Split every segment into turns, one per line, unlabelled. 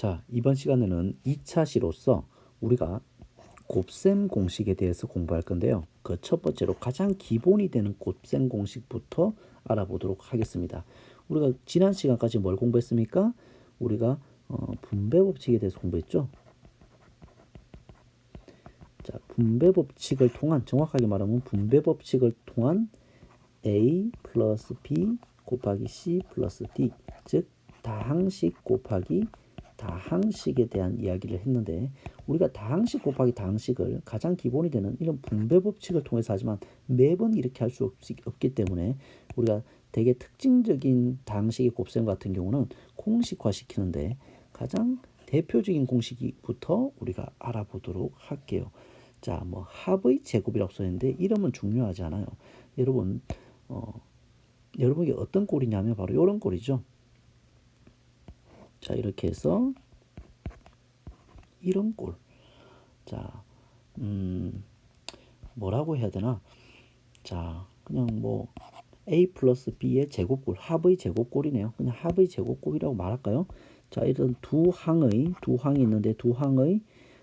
자, 이번 시간에는 2차 시로서 우리가 곱셈 공식에 대해서 공부할 건데요. 그 첫 번째로 가장 기본이 되는 곱셈 공식부터 알아보도록 하겠습니다. 우리가 지난 시간까지 뭘 공부했습니까? 우리가 분배 법칙에 대해서 공부했죠. 자, 분배 법칙을 통한, 정확하게 말하면 분배 법칙을 통한 A 플러스 B 곱하기 C 플러스 D, 즉 다항식 곱하기 다항식에 대한 이야기를 했는데, 우리가 다항식 곱하기 다항식을 가장 기본이 되는 이런 분배 법칙을 통해서 하지만 매번 이렇게 할 수 없기 때문에 우리가 되게 특징적인 다항식의 곱셈 같은 경우는 공식화 시키는데 가장 대표적인 공식부터 우리가 알아보도록 할게요. 자, 뭐 합의 제곱이라고 써있는데 이름은 중요하지 않아요. 여러분 이게 어떤 꼴이냐면 바로 이런 꼴이죠. 자, 이렇게 해서 이런 꼴. 자, 뭐라고 해야 되나? 자, 그냥 뭐 A 플러스 B의 제곱꼴, 합의 제곱꼴이네요. 그냥 합의 제곱꼴이라고 말할까요? 자, 이런 두 항이 있는데 두 항의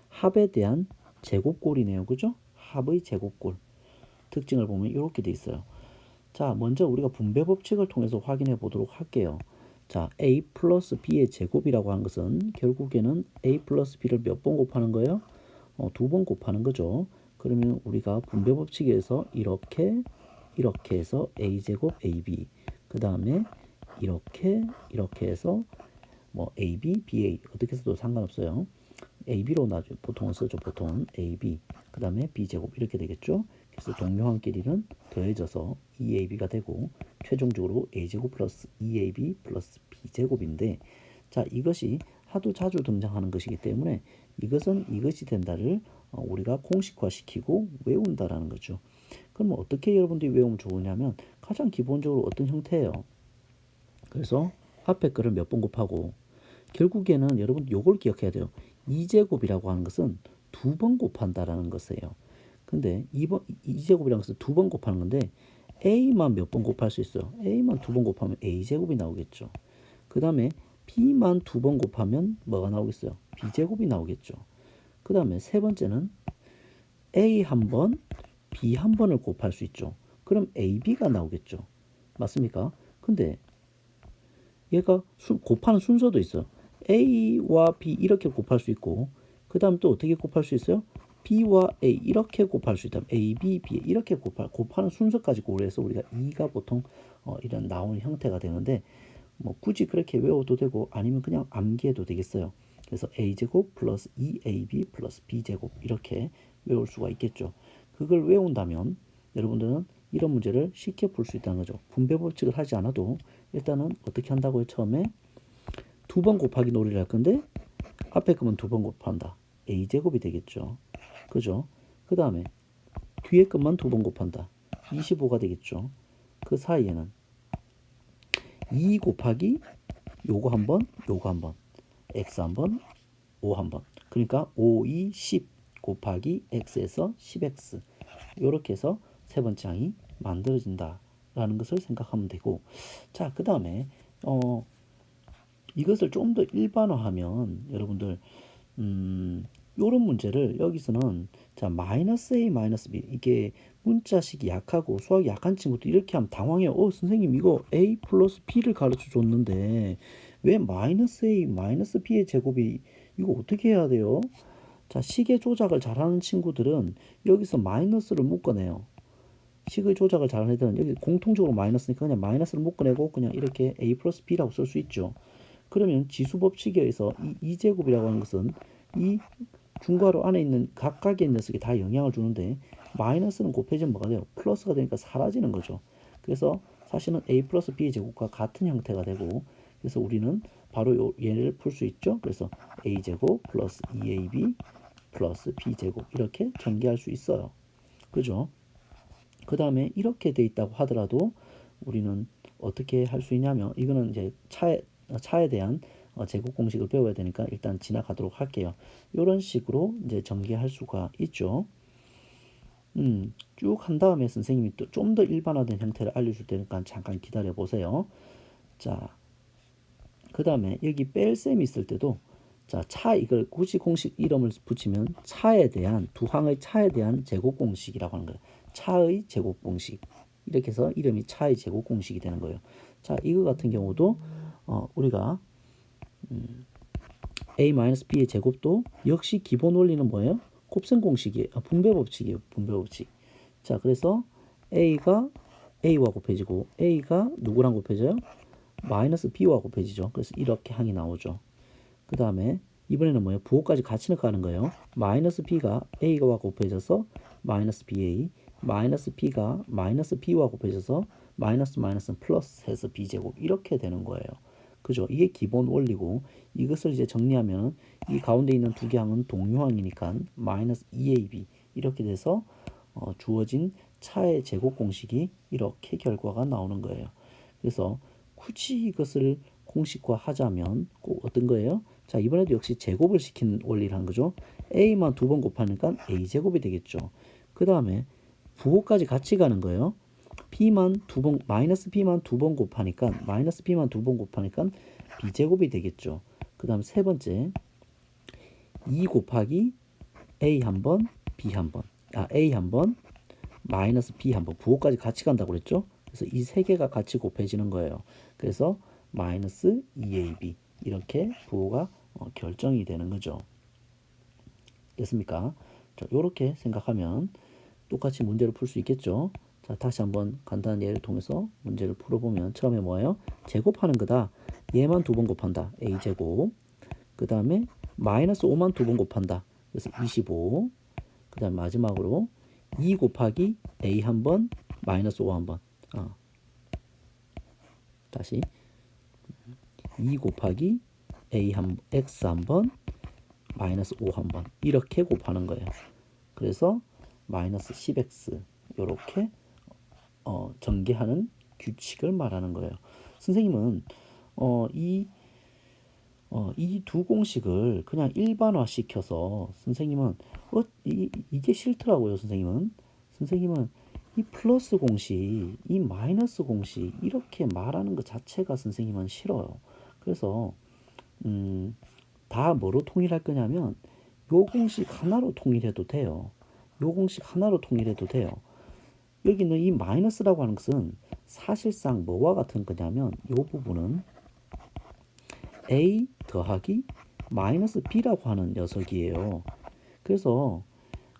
합에 대한 제곱꼴이네요. 그죠? 합의 제곱꼴. 특징을 보면 이렇게 돼 있어요. 자, 먼저 우리가 분배 법칙을 통해서 확인해 보도록 할게요. 자, A 플러스 B의 제곱이라고 하는 것은 결국에는 A 플러스 B를 몇 번 곱하는 거예요? 두 번 곱하는 거죠. 그러면 우리가 분배 법칙에서 이렇게 해서 A제곱 AB, 그 다음에 이렇게 해서 뭐 AB, BA 어떻게 써도 상관없어요. AB로 나중에 보통은 쓰죠. 보통은 AB, 그 다음에 B제곱 이렇게 되겠죠. 그래서 동료항끼리는 더해져서 2AB가 되고 최종적으로 A제곱 플러스 2AB 플러스 B제곱인데, 자, 이것이 하도 자주 등장하는 것이기 때문에 이것이 된다를 우리가 공식화시키고 외운다라는 거죠. 그러면 어떻게 여러분들이 외우면 좋으냐면 가장 기본적으로 어떤 형태예요. 그래서 앞에 거를 몇 번 곱하고 결국에는 여러분 요걸 기억해야 돼요. 2제곱이라고 하는 것은 두 번 곱한다라는 것이에요. 근데 2제곱이라는 것은 두 번 곱하는 건데 A만 몇 번 곱할 수 있어요. A만 두 번 곱하면 A제곱이 나오겠죠. 그 다음에 B만 두 번 곱하면 뭐가 나오겠어요? B제곱이 나오겠죠. 그 다음에 세 번째는 A 한 번, B 한 번을 곱할 수 있죠. 그럼 AB가 나오겠죠. 맞습니까? 근데 얘가 곱하는 순서도 있어요. A와 B 이렇게 곱할 수 있고, 그 다음 또 어떻게 곱할 수 있어요? B와 A 이렇게 곱할 수 있다면 A, B, B 이렇게 곱하는 순서까지 고려해서 우리가 2가 보통 이런 나오는 형태가 되는데, 뭐 굳이 그렇게 외워도 되고 아니면 그냥 암기해도 되겠어요. 그래서 A제곱 플러스 2AB 플러스 B제곱 이렇게 외울 수가 있겠죠. 그걸 외운다면 여러분들은 이런 문제를 쉽게 풀 수 있다는 거죠. 분배 법칙을 하지 않아도 일단은 어떻게 한다고요? 처음에 두 번 곱하기 놀이를 할 건데 앞에 거면 두 번 곱한다. A제곱이 되겠죠. 그죠? 그 다음에 뒤에 것만 두 번 곱한다. 25가 되겠죠. 그 사이에는 2 곱하기 요거 한 번, 요거 한 번, x 한 번, o 한 번. 그러니까 5, 2, 10 곱하기 x에서 10x. 이렇게 해서 세 번째 항이 만들어진다라는 것을 생각하면 되고, 자, 그 다음에 이것을 좀 더 일반화하면 여러분들 요런 문제를 여기서는 자 마이너스 a 마이너스 b, 이게 문자식이 약하고 수학이 약한 친구도 이렇게 하면 당황해요. 선생님 이거 a 플러스 b를 가르쳐 줬는데 왜 마이너스 a 마이너스 b의 제곱이, 이거 어떻게 해야 돼요? 자, 식의 조작을 잘하는 친구들은 여기서 마이너스를 묶어내요. 식의 조작을 잘하는 애들은 여기 공통적으로 마이너스니까 그냥 마이너스를 묶어내고 그냥 이렇게 a 플러스 b라고 쓸 수 있죠. 그러면 지수 법칙에 의해서 이 2제곱이라고 하는 것은 이 중괄호 안에 있는 각각의 녀석이 다 영향을 주는데, 마이너스는 곱해지면 뭐가 돼요? 플러스가 되니까 사라지는 거죠. 그래서 사실은 a 플러스 b의 제곱과 같은 형태가 되고, 그래서 우리는 바로 얘를 풀 수 있죠. 그래서 a제곱 플러스 2ab 플러스 b제곱 이렇게 전개할 수 있어요. 그죠? 그 다음에 이렇게 돼 있다고 하더라도 우리는 어떻게 할 수 있냐면, 이거는 이제 차에 대한 제곱 공식을 배워야 되니까 일단 지나가도록 할게요. 이런 식으로 이제 전개할 수가 있죠. 쭉 한 다음에 선생님이 또 좀 더 일반화된 형태를 알려줄 테니까 잠깐 기다려 보세요. 자, 그 다음에 여기 뺄셈이 있을 때도 자, 차 이걸 굳이 공식 이름을 붙이면 차에 대한 두 항의 차에 대한 제곱 공식이라고 하는 거예요. 차의 제곱 공식. 이렇게 해서 이름이 차의 제곱 공식이 되는 거예요. 자, 이거 같은 경우도 우리가 a-b의 제곱도 역시 기본 원리는 뭐예요? 곱셈 공식이에요. 분배 법칙이에요. 분배 법칙. 자, 그래서 a가 a와 곱해지고 a가 누구랑 곱해져요? 마이너스 b와 곱해지죠. 그래서 이렇게 항이 나오죠. 그 다음에 이번에는 뭐예요? 부호까지 같이 넣어가는 거예요. 마이너스 b가 a와 곱해져서 마이너스 ba, 마이너스 b가 마이너스 b와 곱해져서 마이너스 마이너스 플러스 해서 b제곱 이렇게 되는 거예요. 그죠? 이게 기본 원리고 이것을 이제 정리하면 이 가운데 있는 두 개 항은 동유항이니까 마이너스 2ab 이렇게 돼서 주어진 차의 제곱 공식이 이렇게 결과가 나오는 거예요. 그래서 굳이 이것을 공식화 하자면 꼭 어떤 거예요? 자, 이번에도 역시 제곱을 시킨 원리를 한 거죠. a만 두 번 곱하니까 a제곱이 되겠죠. 그 다음에 부호까지 같이 가는 거예요. b만 두 번, 마이너스 b만 두 번 곱하니까 마이너스 b만 두 번 곱하니까 b제곱이 되겠죠. 그 다음 세 번째 2 곱하기 a 한 번, b 한 번, a 한 번, 마이너스 b 한 번, 부호까지 같이 간다고 그랬죠. 그래서 이 세 개가 같이 곱해지는 거예요. 그래서 마이너스 2ab 이렇게 부호가 결정이 되는 거죠. 됐습니까? 자, 이렇게 생각하면 똑같이 문제를 풀 수 있겠죠. 자, 다시 한번 간단한 예를 통해서 문제를 풀어보면 처음에 뭐예요? 제곱하는 거다. 얘만 두 번 곱한다. a제곱. 그 다음에 마이너스 5만 두 번 곱한다. 그래서 25. 그 다음 마지막으로 2 곱하기 a 한 번, 마이너스 5 한 번. 다시 2 곱하기 a 한 x 한 번, 마이너스 5 한 번. 이렇게 곱하는 거예요. 그래서 마이너스 10x 이렇게 전개하는 규칙을 말하는 거예요. 선생님은 이 두 공식을 그냥 일반화 시켜서 선생님은 이게 싫더라고요. 선생님은 이 플러스 공식, 이 마이너스 공식 이렇게 말하는 것 자체가 선생님은 싫어요. 그래서 다 뭐로 통일할 거냐면 요 공식 하나로 통일해도 돼요. 요 공식 하나로 통일해도 돼요. 여기는 이 마이너스라고 하는 것은 사실상 뭐와 같은 거냐면 이 부분은 a 더하기 마이너스 b라고 하는 녀석이에요. 그래서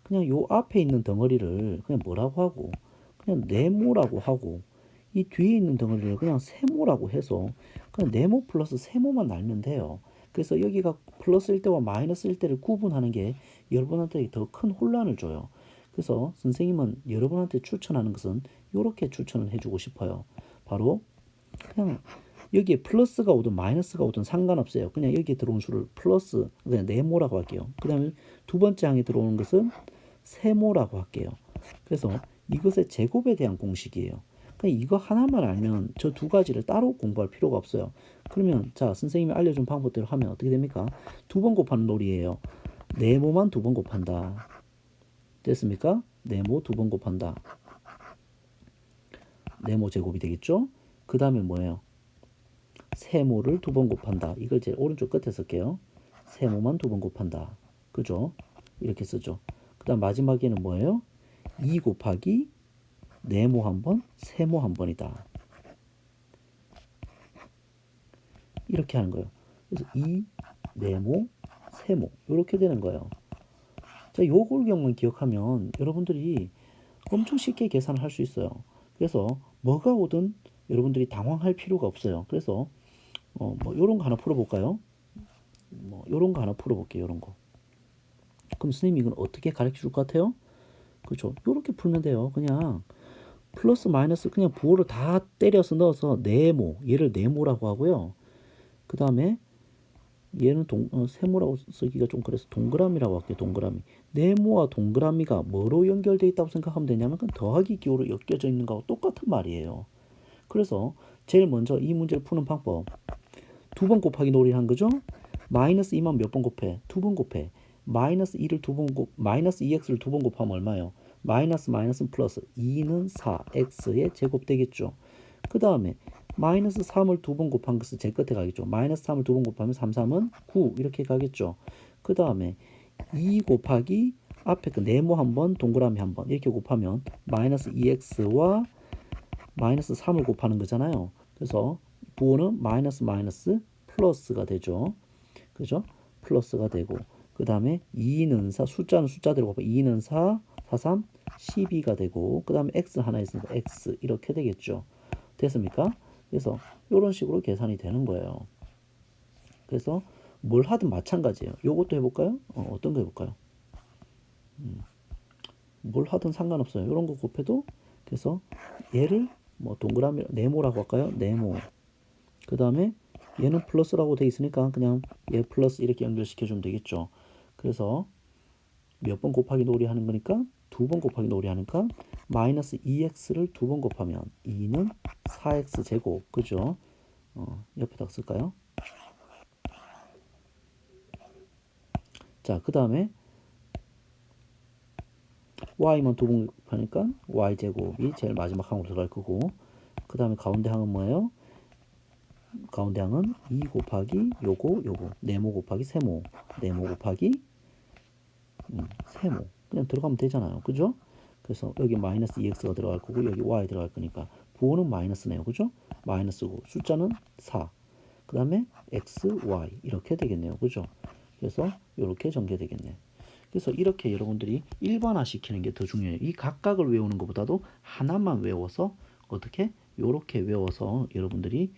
그냥 요 앞에 있는 덩어리를 그냥 뭐라고 하고 그냥 네모라고 하고 이 뒤에 있는 덩어리를 그냥 세모라고 해서 그냥 네모 플러스 세모만 날면 돼요. 그래서 여기가 플러스일 때와 마이너스일 때를 구분하는 게 여러분한테 더 큰 혼란을 줘요. 그래서 선생님은 여러분한테 추천하는 것은 이렇게 추천을 해주고 싶어요. 바로 그냥 여기에 플러스가 오든 마이너스가 오든 상관없어요. 그냥 여기에 들어온 수를 플러스, 그냥 네모라고 할게요. 그 다음에 두 번째 항에 들어오는 것은 세모라고 할게요. 그래서 이것의 제곱에 대한 공식이에요. 그냥 이거 하나만 알면 저 두 가지를 따로 공부할 필요가 없어요. 그러면 자, 선생님이 알려준 방법대로 하면 어떻게 됩니까? 두 번 곱하는 놀이에요. 네모만 두 번 곱한다. 됐습니까? 네모 두 번 곱한다. 네모 제곱이 되겠죠? 그 다음에 뭐예요? 세모를 두 번 곱한다. 이걸 제 오른쪽 끝에 쓸게요. 세모만 두 번 곱한다. 그죠? 이렇게 쓰죠. 그 다음 마지막에는 뭐예요? 2 곱하기 네모 한 번, 세모 한 번이다. 이렇게 하는 거예요. 그래서 2, 네모, 세모 이렇게 되는 거예요. 자, 요걸 경우만 기억하면 여러분들이 엄청 쉽게 계산을 할 수 있어요. 그래서 뭐가 오든 여러분들이 당황할 필요가 없어요. 그래서 뭐 요런 거 하나 풀어볼까요? 뭐 요런 거 하나 풀어볼게요. 요런 거. 그럼 선생님이 이건 어떻게 가르쳐 줄 것 같아요? 그렇죠. 요렇게 풀면 돼요. 그냥 플러스 마이너스 그냥 부호를 다 때려서 넣어서 네모, 얘를 네모라고 하고요. 그 다음에 얘는 세모라고 쓰기가 좀 그래서 동그라미라고 할게요. 동그라미. 네모와 동그라미가 뭐로 연결되어 있다고 생각하면 되냐면 그건 더하기 기호로 엮여져 있는 거하고 똑같은 말이에요. 그래서 제일 먼저 이 문제를 푸는 방법. 두 번 곱하기 놀이를 한 거죠. 마이너스 2만 몇 번 곱해? 두 번 곱해. 마이너스 2를 마이너스 2x를 두 번 곱하면 얼마예요? 마이너스 마이너스 플러스 2는 4x의 제곱 되겠죠. 그 다음에 마이너스 3을 두 번 곱한 것은 제 끝에 가겠죠. 마이너스 3을 두 번 곱하면 3, 3은 9 이렇게 가겠죠. 그 다음에 2 곱하기 앞에 그 네모 한번 동그라미 한번 이렇게 곱하면 마이너스 2x와 마이너스 3을 곱하는 거잖아요. 그래서 부호는 마이너스 마이너스 플러스가 되죠. 그죠? 플러스가 되고 그 다음에 2는 4 숫자는 숫자대로 곱하면 2는 4 4, 3 12가 되고 그 다음에 x 하나 있으니까 x 이렇게 되겠죠. 됐습니까? 그래서 이런 식으로 계산이 되는 거예요. 그래서 뭘 하든 마찬가지예요. 요것도 해볼까요? 어떤 거 해볼까요? 뭘 하든 상관없어요. 이런 거 곱해도 그래서 얘를 뭐 동그라미 네모라고 할까요? 네모. 그 다음에 얘는 플러스라고 돼 있으니까 그냥 얘 플러스 이렇게 연결시켜 주면 되겠죠. 그래서 몇 번 곱하기 놀이하는 거니까 두 번 곱하기 놀이하니까 마이너스 2x를 두 번 곱하면 2는 4x 제곱 그죠? 옆에다 쓸까요? 자, 그 다음에 y만 두 번 곱하니까 y제곱이 제일 마지막 항으로 들어갈 거고 그 다음에 가운데 항은 뭐예요? 가운데 항은 2 곱하기 요거 네모 곱하기 세모 네모 곱하기 세모 그냥 들어가면 되잖아요. 그죠? 그래서 여기 마이너스 2x가 들어갈 거고 여기 y 들어갈 거니까 부호는 마이너스네요. 그죠? 마이너스고 숫자는 4. 그 다음에 x, y 이렇게 되겠네요. 그죠? 그래서 이렇게 전개되겠네. 그래서 이렇게 여러분들이 일반화 시키는 게 더 중요해요. 이 각각을 외우는 것보다도 하나만 외워서 어떻게 이렇게 외워서 여러분들이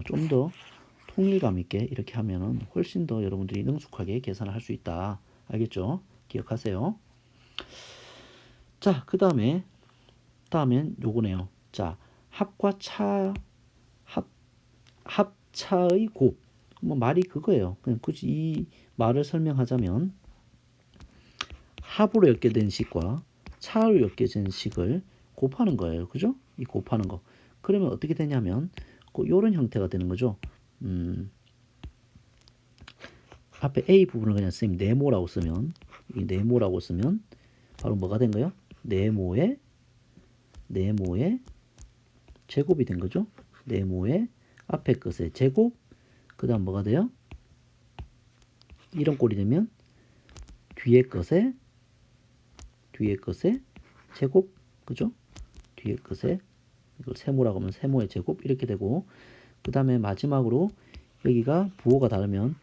좀 더 통일감 있게 이렇게 하면은 훨씬 더 여러분들이 능숙하게 계산을 할 수 있다. 알겠죠? 기억하세요. 자, 그 다음엔 요거네요. 자, 합과 차, 합차의 곱. 뭐 말이 그거예요. 그냥 굳이 이 말을 설명하자면 합으로 엮여진 식과 차로 엮여진 식을 곱하는 거예요. 그죠? 이 곱하는 거. 그러면 어떻게 되냐면 요런 형태가 되는 거죠. 앞에 A 부분을 그냥 선생님 네모라고 쓰면 이 네모라고 쓰면 바로 뭐가 된 거예요? 네모의 제곱이 된 거죠. 네모의 앞에 것의 제곱 그 다음 뭐가 돼요? 이런 꼴이 되면 뒤에 것의 제곱 그죠? 뒤에 것의 이걸 세모라고 하면 세모의 제곱 이렇게 되고 그 다음에 마지막으로 여기가 부호가 다르면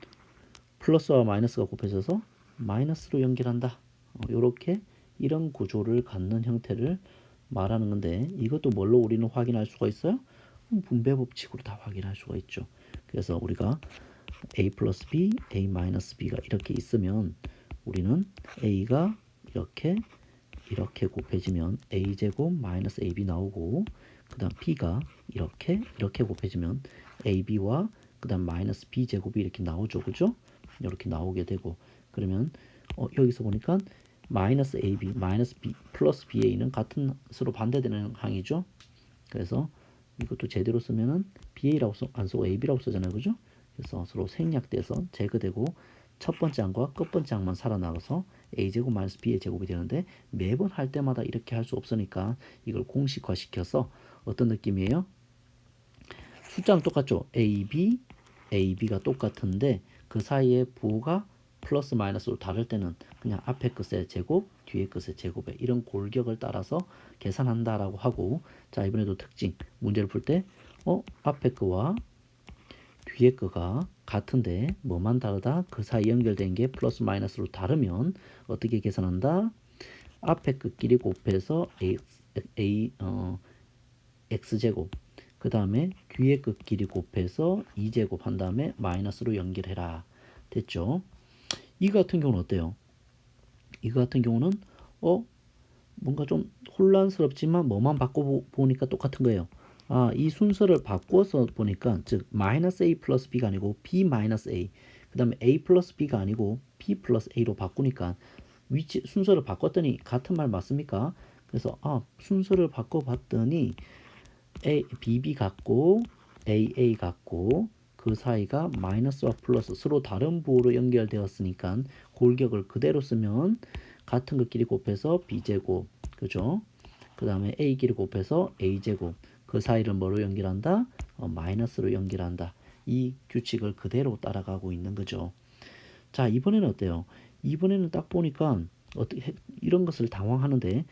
플러스와 마이너스가 곱해져서 마이너스로 연결한다. 이렇게 이런 구조를 갖는 형태를 말하는 건데 이것도 뭘로 우리는 확인할 수가 있어요? 분배 법칙으로 다 확인할 수가 있죠. 그래서 우리가 a 플러스 b, a 마이너스 b가 이렇게 있으면 우리는 a가 이렇게 곱해지면 a 제곱 마이너스 ab 나오고 그 다음 b가 이렇게 곱해지면 ab와 그 다음 마이너스 b 제곱이 이렇게 나오죠. 그죠? 이렇게 나오게 되고 그러면 여기서 보니까 마이너스 ab, 마이너스 b, 플러스 ba는 같은 서로 반대되는 항이죠. 그래서 이것도 제대로 쓰면은 ba라고 안 쓰고 ab라고 쓰잖아요. 그죠? 그래서 서로 생략돼서 제거되고 첫 번째 항과 끝 번째 항만 살아나가서 a제곱 마이너스 b의 제곱이 되는데 매번 할 때마다 이렇게 할 수 없으니까 이걸 공식화 시켜서 어떤 느낌이에요? 숫자는 똑같죠. ab가 똑같은데 그 사이에 부호가 플러스 마이너스로 다를 때는 그냥 앞에 것의 제곱, 뒤에 것의 제곱에 이런 골격을 따라서 계산한다라고 하고 자 이번에도 특징 문제를 풀 때 앞에 거와 뒤에 거가 같은데 뭐만 다르다? 그 사이 연결된 게 플러스 마이너스로 다르면 어떻게 계산한다? 앞에 것끼리 곱해서 x제곱 그 다음에 뒤에 것끼리 곱해서 2제곱 한 다음에 마이너스로 연결해라. 됐죠? 이거 같은 경우는 어때요? 이거 같은 경우는 뭔가 좀 혼란스럽지만 뭐만 바꿔보니까 똑같은 거예요. 이 순서를 바꿔서 보니까 즉 마이너스 a 플러스 b가 아니고 b 마이너스 a 그 다음에 a 플러스 b가 아니고 b 플러스 a로 바꾸니까 위치 순서를 바꿨더니 같은 말 맞습니까? 그래서 순서를 바꿔봤더니 bb 같고 aa 같고 그 사이가 마이너스와 플러스 서로 다른 부호로 연결되었으니까 골격을 그대로 쓰면 같은 것끼리 곱해서 b제곱 그죠? 그 다음에 a끼리 곱해서 a제곱 그 사이를 뭐로 연결한다? 마이너스로 연결한다. 이 규칙을 그대로 따라가고 있는 거죠. 자, 이번에는 어때요? 이번에는 딱 보니까 어떻게 이런 것을 당황하는데,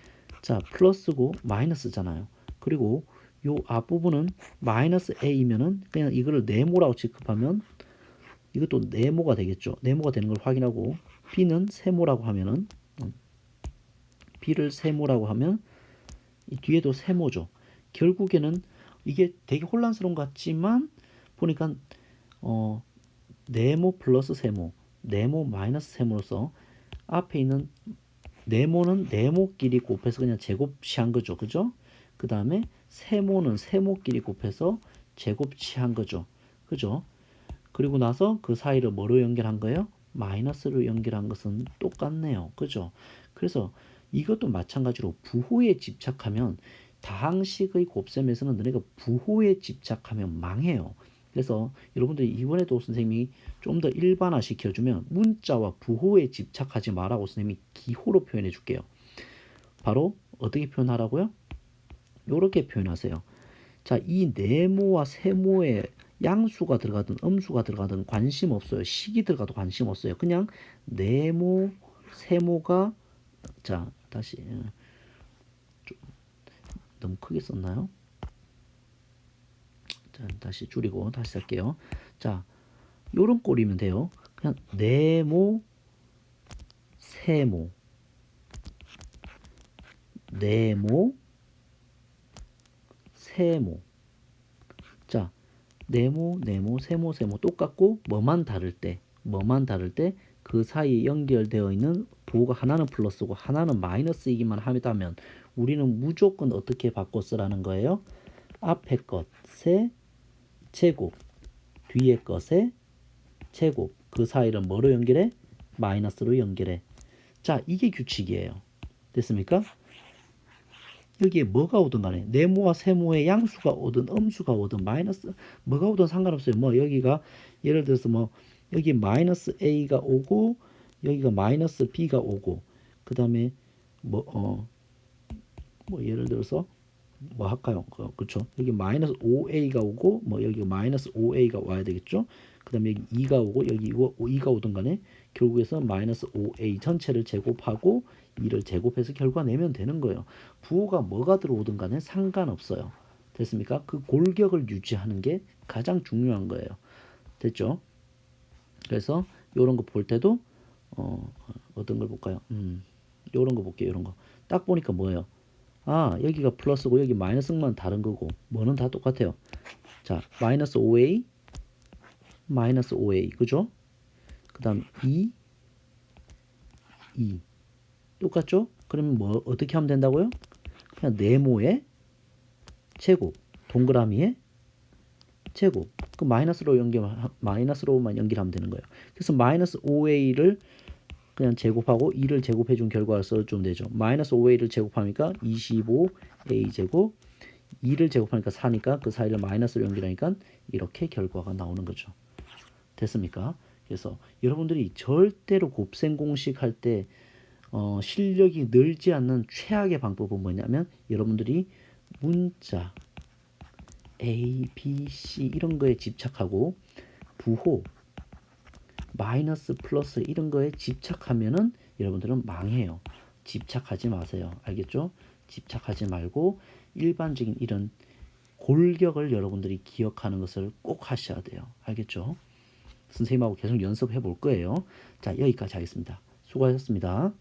자, 플러스고 마이너스잖아요. 그리고 요 앞부분은 마이너스 a면은 그냥 이거를 네모라고 취급하면 이것도 네모가 되겠죠. 네모가 되는 걸 확인하고, b는 세모라고 하면은 b를 세모라고 하면 이 뒤에도 세모죠. 결국에는 이게 되게 혼란스러운 것 같지만 보니까 네모 플러스 세모, 네모 마이너스 세모로서 앞에 있는 네모는 네모끼리 곱해서 그냥 제곱 취한 거죠. 그죠? 그 다음에 세모는 세모끼리 곱해서 제곱 취한 거죠. 그죠? 그리고 나서 그 사이를 뭐로 연결한 거예요? 마이너스로 연결한 것은 똑같네요. 그죠? 그래서 이것도 마찬가지로 부호에 집착하면 다항식의 곱셈에서는 너네가 부호에 집착하면 망해요. 그래서 여러분들이 이번에도 선생님이 좀 더 일반화 시켜주면 문자와 부호에 집착하지 말라고 선생님이 기호로 표현해 줄게요. 바로 어떻게 표현하라고요? 이렇게 표현하세요. 자, 이 네모와 세모에 양수가 들어가든 음수가 들어가든 관심 없어요. 식이 들어가도 관심 없어요. 그냥 네모, 세모가, 자, 다시 좀 너무 크게 썼나요? 자, 다시 줄이고 다시 할게요. 자, 요런 꼴이면 돼요. 그냥 네모, 세모, 네모, 세모. 자, 네모, 네모, 세모, 세모 똑같고 뭐만 다를 때 그 사이에 연결되어 있는 부호가 하나는 플러스고 하나는 마이너스이기만 하다면 우리는 무조건 어떻게 바꿔 쓰라는 거예요? 앞에 것의 제곱, 뒤에 것의 제곱, 그 사이를 뭐로 연결해? 마이너스로 연결해. 자, 이게 규칙이에요. 됐습니까? 여기에 뭐가 오든 간에 네모와 세모의 양수가 오든 음수가 오든 마이너스 뭐가 오든 상관없어요. 뭐 여기가 예를 들어서 뭐 여기 마이너스 a가 오고 여기가 마이너스 b가 오고 그 다음에 뭐 예를 들어서 뭐 할까요? 그렇죠. 여기 마이너스 5a가 오고 뭐 여기 마이너스 5a가 와야 되겠죠. 그 다음에 여기 2가 오고 여기 2가 오든 간에 결국에서 마이너스 5a 전체를 제곱하고 2를 제곱해서 결과 내면 되는 거예요. 부호가 뭐가 들어오든 간에 상관없어요. 됐습니까? 그 골격을 유지하는 게 가장 중요한 거예요. 됐죠? 그래서 이런 거 볼 때도 어떤 걸 볼까요? 이런 거 볼게요. 이런 거. 딱 보니까 뭐예요? 아, 여기가 플러스고 여기 마이너스만 다른 거고 뭐는 다 똑같아요. 자, 마이너스 5a 마이너스 5a 그죠? 그 다음 2 똑같죠? 그러면 뭐 어떻게 하면 된다고요? 그냥 네모의 제곱 동그라미의 제곱 그 마이너스로만 연결하면 되는 거예요. 그래서 마이너스 5a를 그냥 제곱하고 2를 제곱해 준 결과를 써주면 되죠. 마이너스 5a를 제곱하니까 25a 제곱 2를 제곱하니까 4니까 그 사이를 마이너스로 연결하니까 이렇게 결과가 나오는 거죠. 됐습니까? 그래서 여러분들이 절대로 곱셈 공식 할 때 실력이 늘지 않는 최악의 방법은 뭐냐면 여러분들이 문자 A, B, C 이런 거에 집착하고 부호 마이너스 플러스 이런 거에 집착하면은 여러분들은 망해요. 집착하지 마세요. 알겠죠? 집착하지 말고 일반적인 이런 골격을 여러분들이 기억하는 것을 꼭 하셔야 돼요. 알겠죠? 선생님하고 계속 연습해 볼 거예요. 자, 여기까지 하겠습니다. 수고하셨습니다.